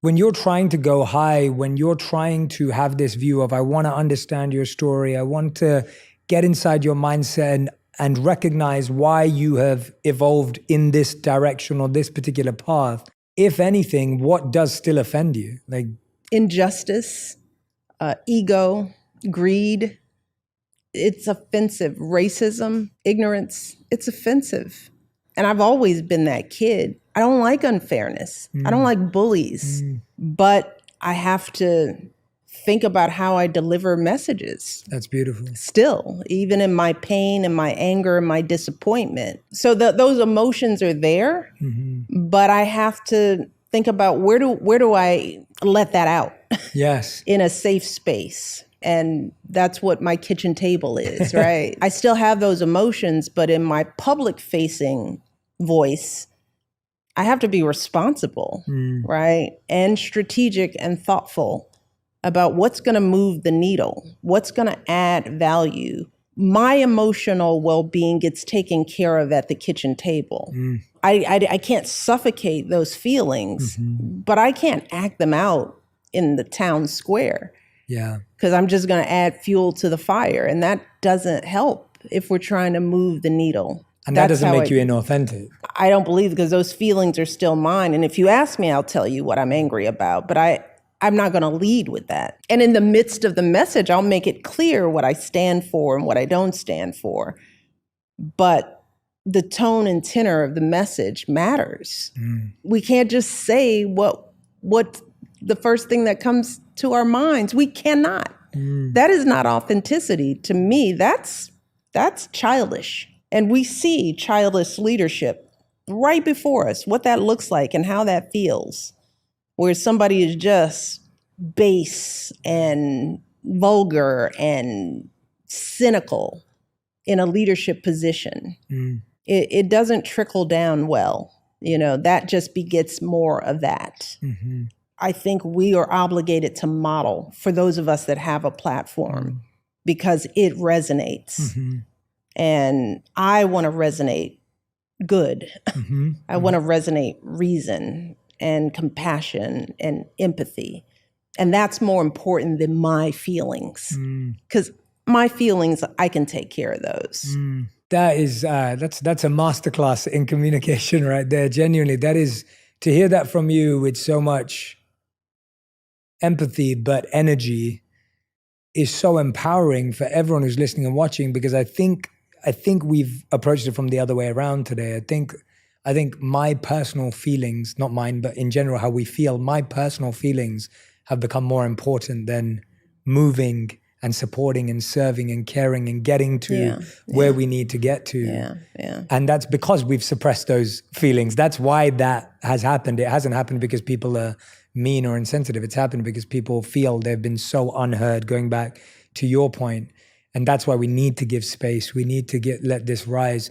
when you're trying to go high, when you're trying to have this view of, I want to understand your story, I want to get inside your mindset and recognize why you have evolved in this direction or this particular path, if anything, what does still offend you? Like injustice, ego, greed. It's offensive. Racism, ignorance, it's offensive. And I've always been that kid. I don't like unfairness. I don't like bullies. But I have to think about how I deliver messages. That's beautiful. Still, even in my pain and my anger and my disappointment. So those emotions are there, but I have to think about where do I let that out? Yes. In a safe space. And that's what my kitchen table is, right? I still have those emotions, but in my public facing voice, I have to be responsible, right? And strategic and thoughtful about what's going to move the needle, what's going to add value. My emotional well-being gets taken care of at the kitchen table. I can't suffocate those feelings, but I can't act them out in the town square. Yeah. Because I'm just going to add fuel to the fire. And that doesn't help if we're trying to move the needle. And that doesn't make you inauthentic. I don't believe, because those feelings are still mine. And if you ask me, I'll tell you what I'm angry about. But I'm not going to lead with that. And in the midst of the message, I'll make it clear what I stand for and what I don't stand for. But the tone and tenor of the message matters. We can't just say what the first thing that comes to our minds. We cannot. That is not authenticity. To me, that's childish. And we see childish leadership right before us, what that looks like and how that feels, where somebody is just base and vulgar and cynical in a leadership position. It doesn't trickle down well. That just begets more of that. I think we are obligated to model for those of us that have a platform because it resonates. And I want to resonate good. I want to resonate reason and compassion and empathy. And that's more important than my feelings. Because my feelings, I can take care of those. That is, that's a masterclass in communication right there. Genuinely, that is, to hear that from you with so much empathy, but energy, is so empowering for everyone who's listening and watching, because I think we've approached it from the other way around today. I think my personal feelings, not mine, but in general, how we feel, my personal feelings have become more important than moving and supporting and serving and caring and getting to where we need to get to. And that's because we've suppressed those feelings. That's why that has happened. It hasn't happened because people are mean or insensitive. It's happened because people feel they've been so unheard, going back to your point. And that's why we need to give space. We need to let this rise.